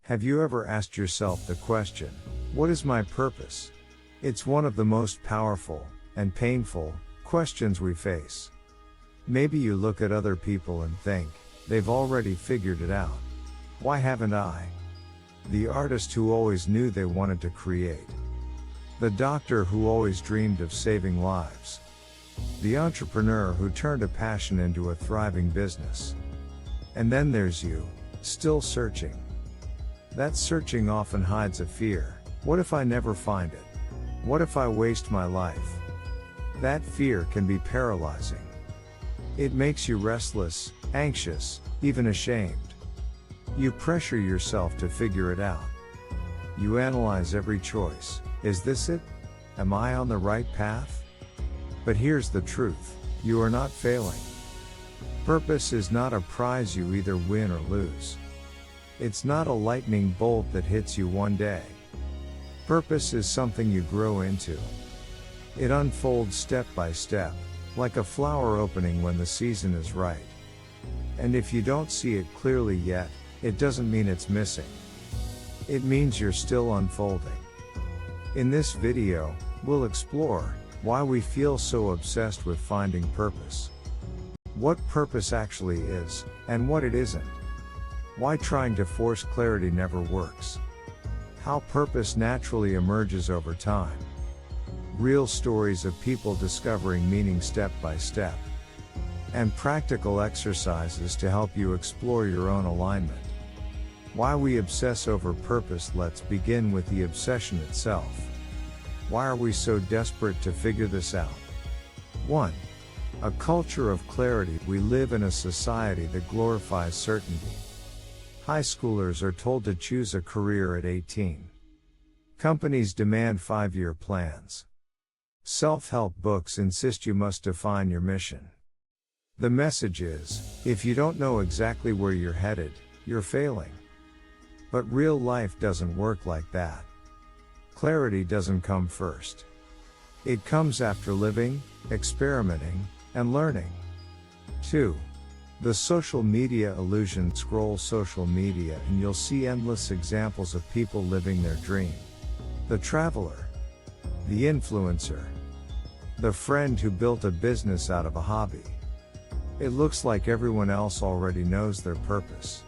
Have you ever asked yourself the question, what is my purpose? It's one of the most powerful and painful questions we face. Maybe you look at other people and think, they've already figured it out. Why haven't I? The artist who always knew they wanted to create. The doctor who always dreamed of saving lives. The entrepreneur who turned a passion into a thriving business. And then there's you, still searching. That searching often hides a fear. What if I never find it? What if I waste my life? That fear can be paralyzing. It makes you restless, anxious, even ashamed. You pressure yourself to figure it out. You analyze every choice. Is this it? Am I on the right path? But here's the truth. You are not failing. Purpose is not a prize you either win or lose. It's not a lightning bolt that hits you one day. Purpose is something you grow into. It unfolds step by step, like a flower opening when the season is right. And if you don't see it clearly yet, it doesn't mean it's missing. It means you're still unfolding. In this video, we'll explore why we feel so obsessed with finding purpose. What purpose actually is, and what it isn't. Why trying to force clarity never works. How purpose naturally emerges over time. Real stories of people discovering meaning step by step. And practical exercises to help you explore your own alignment. Why we obsess over purpose. Let's begin with the obsession itself. Why are we so desperate to figure this out? 1. A culture of clarity. We live in a society that glorifies certainty. High schoolers are told to choose a career at 18. Companies demand 5-year plans. Self-help books insist you must define your mission. The message is, if you don't know exactly where you're headed, you're failing. But real life doesn't work like that. Clarity doesn't come first. It comes after living, experimenting, and learning. 2. The social media illusion. Scroll social media and you'll see endless examples of people living their dream. The traveler. The influencer. The friend who built a business out of a hobby. It looks like everyone else already knows their purpose.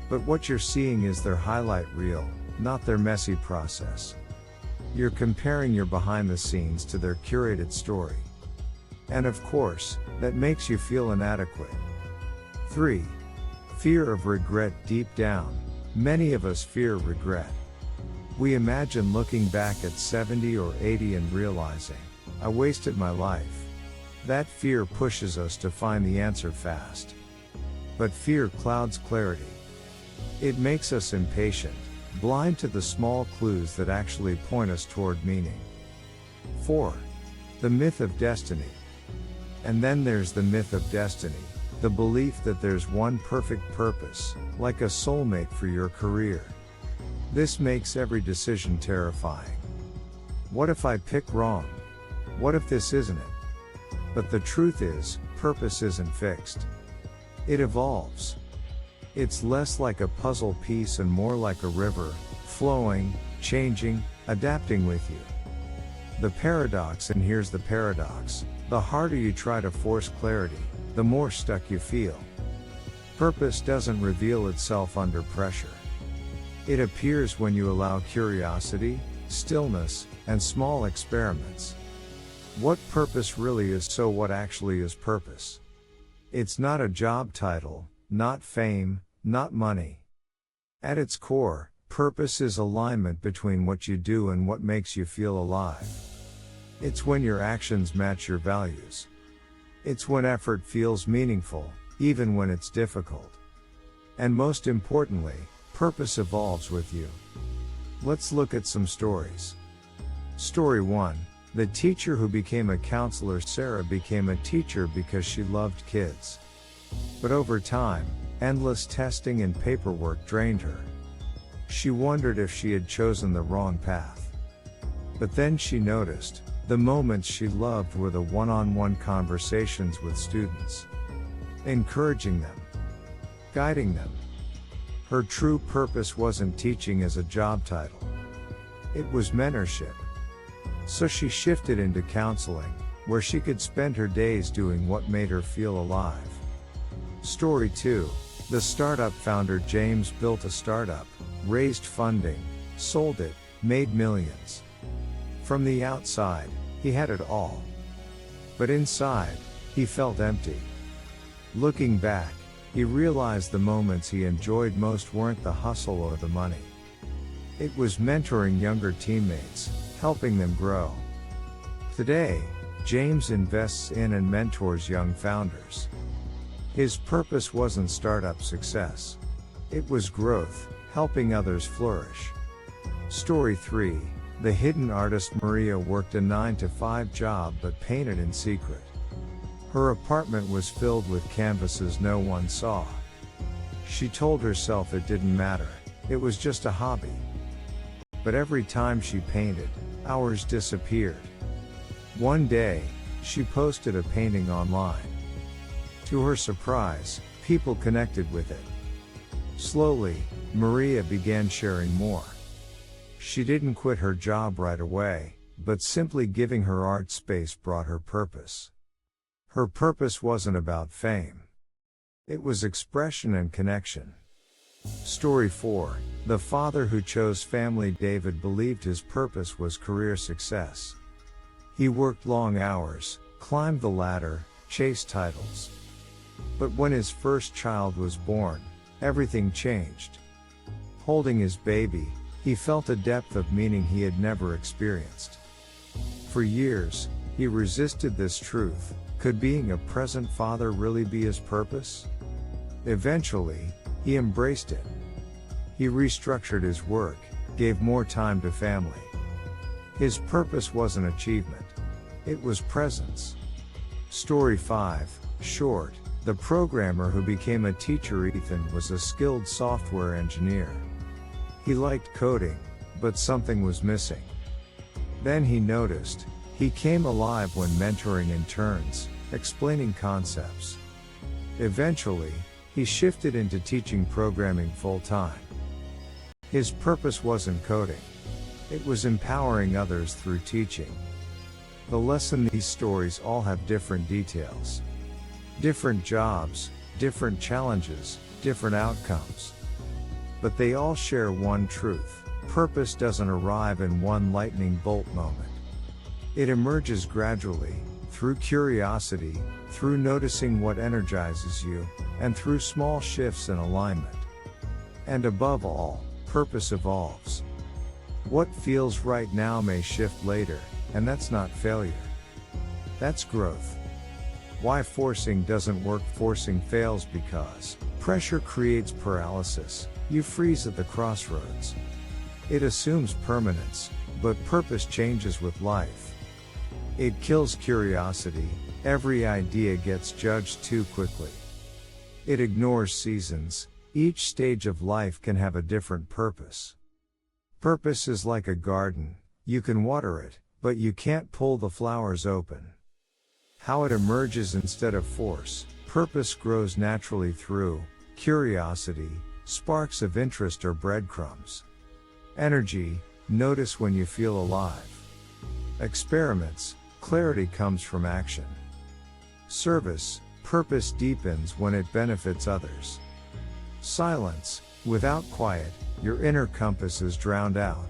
But what you're seeing is their highlight reel, not their messy process. You're comparing your behind the scenes to their curated story. And of course, that makes you feel inadequate. 3. Fear of regret. Deep down, many of us fear regret. We imagine looking back at 70 or 80 and realizing, I wasted my life. That fear pushes us to find the answer fast. But fear clouds clarity. It makes us impatient, blind to the small clues that actually point us toward meaning. 4. The myth of destiny. And then there's the myth of destiny. The belief that there's one perfect purpose, like a soulmate for your career. This makes every decision terrifying. What if I pick wrong? What if this isn't it? But the truth is, purpose isn't fixed. It evolves. It's less like a puzzle piece and more like a river, flowing, changing, adapting with you. The paradox, and here's the paradox, the harder you try to force clarity, the more stuck you feel. Purpose doesn't reveal itself under pressure. It appears when you allow curiosity, stillness, and small experiments. What purpose really is. So what actually is purpose? It's not a job title, not fame, not money. At its core, purpose is alignment between what you do and what makes you feel alive. It's when your actions match your values. It's when effort feels meaningful, even when it's difficult. And most importantly, purpose evolves with you. Let's look at some stories. Story 1. The teacher who became a counselor. Sarah became a teacher because she loved kids. But over time, endless testing and paperwork drained her. She wondered if she had chosen the wrong path. But then she noticed, the moments she loved were the one-on-one conversations with students. Encouraging them. Guiding them. Her true purpose wasn't teaching as a job title. It was mentorship. So she shifted into counseling, where she could spend her days doing what made her feel alive. Story 2. The startup founder James built a startup, raised funding, sold it, made millions. From the outside, he had it all. But inside, he felt empty. Looking back, he realized the moments he enjoyed most weren't the hustle or the money. It was mentoring younger teammates, helping them grow. Today, James invests in and mentors young founders. His purpose wasn't startup success. It was growth, helping others flourish. Story 3. The hidden artist Maria worked a 9-to-5 job but painted in secret. Her apartment was filled with canvases no one saw. She told herself it didn't matter, it was just a hobby. But every time she painted, hours disappeared. One day, she posted a painting online. To her surprise, people connected with it. Slowly, Maria began sharing more. She didn't quit her job right away, but simply giving her art space brought her purpose. Her purpose wasn't about fame. It was expression and connection. Story 4. The father who chose family. David believed his purpose was career success. He worked long hours, climbed the ladder, chased titles. But when his first child was born, everything changed. Holding his baby, he felt a depth of meaning he had never experienced. For years, he resisted this truth. Could being a present father really be his purpose? Eventually, he embraced it. He restructured his work, gave more time to family. His purpose wasn't achievement. It was presence. Story 5. Short. The programmer who became a teacher. Ethan was a skilled software engineer. He liked coding, but something was missing. Then he noticed, he came alive when mentoring interns, explaining concepts. Eventually, he shifted into teaching programming full-time. His purpose wasn't coding. It was empowering others through teaching. The lesson: these stories all have different details. Different jobs, different challenges, different outcomes. But they all share one truth: purpose doesn't arrive in one lightning bolt moment. It emerges gradually, through curiosity, through noticing what energizes you, and through small shifts in alignment. And above all, purpose evolves. What feels right now may shift later, and that's not failure. That's growth. Why forcing doesn't work? Forcing fails because pressure creates paralysis. You freeze at the crossroads. It assumes permanence, but purpose changes with life. It kills curiosity. Every idea gets judged too quickly. It ignores seasons. Each stage of life can have a different purpose. Purpose is like a garden. You can water it, but you can't pull the flowers open. How it emerges instead of force: purpose grows naturally through curiosity, sparks of interest or breadcrumbs. Energy: notice when you feel alive. Experiments: clarity comes from action. Service: purpose deepens when it benefits others. Silence: without quiet, your inner compass is drowned out.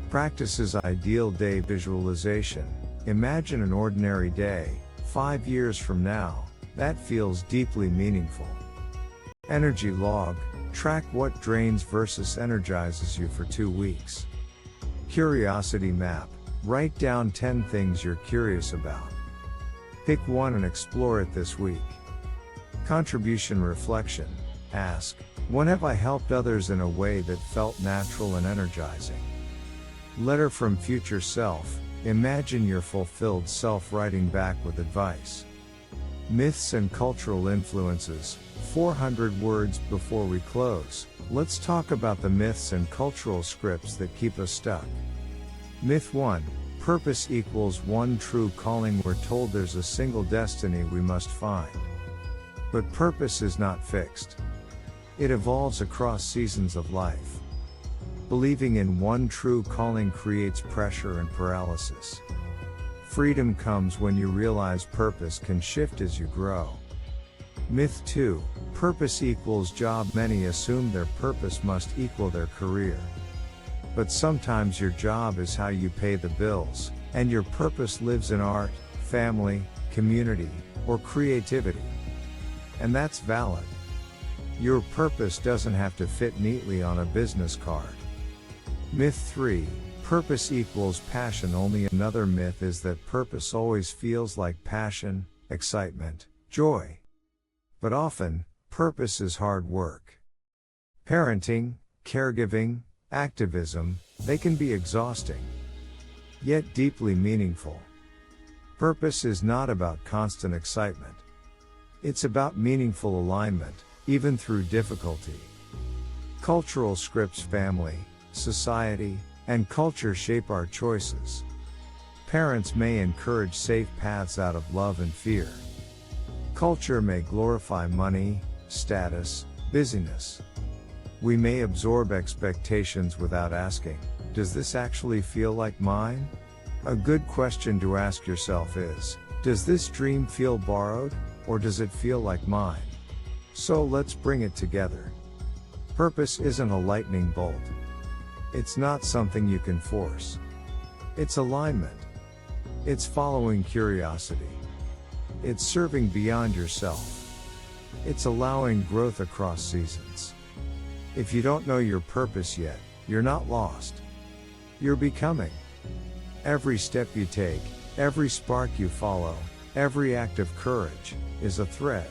Practices: ideal day visualization. Imagine an ordinary day, 5 years from now, that feels deeply meaningful. Energy log: track what drains versus energizes you for 2 weeks. Curiosity map: write down 10 things you're curious about. Pick one and explore it this week. Contribution reflection: ask, when have I helped others in a way that felt natural and energizing? Letter from future self: imagine your fulfilled self writing back with advice. Myths and cultural influences, 400 words. Before we close, let's talk about the myths and cultural scripts that keep us stuck. Myth 1: purpose equals one true calling. We're told there's a single destiny we must find. But purpose is not fixed. It evolves across seasons of life. Believing in one true calling creates pressure and paralysis. Freedom comes when you realize purpose can shift as you grow. Myth 2. Purpose equals job. Many assume their purpose must equal their career. But sometimes your job is how you pay the bills, and your purpose lives in art, family, community, or creativity. And that's valid. Your purpose doesn't have to fit neatly on a business card. Myth 3. Purpose equals passion. Only another myth is that purpose always feels like passion, excitement, joy. But often, purpose is hard work. Parenting, caregiving, activism, they can be exhausting, yet deeply meaningful. Purpose is not about constant excitement. It's about meaningful alignment, even through difficulty. Cultural scripts, family, society, and culture shape our choices. Parents may encourage safe paths out of love and fear. Culture may glorify money, status, busyness. We may absorb expectations without asking, does this actually feel like mine? A good question to ask yourself is, does this dream feel borrowed, or does it feel like mine? So let's bring it together. Purpose isn't a lightning bolt. It's not something you can force. It's alignment. It's following curiosity. It's serving beyond yourself. It's allowing growth across seasons. If you don't know your purpose yet, you're not lost. You're becoming. Every step you take, every spark you follow, every act of courage, is a thread.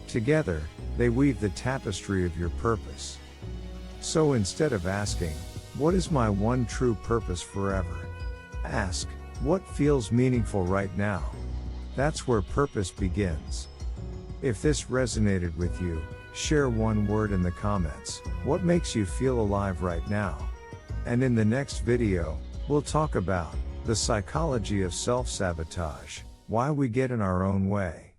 Together, they weave the tapestry of your purpose. So instead of asking, what is my one true purpose forever? Ask, what feels meaningful right now? That's where purpose begins. If this resonated with you, share one word in the comments. What makes you feel alive right now? And in the next video, we'll talk about the psychology of self-sabotage, why we get in our own way.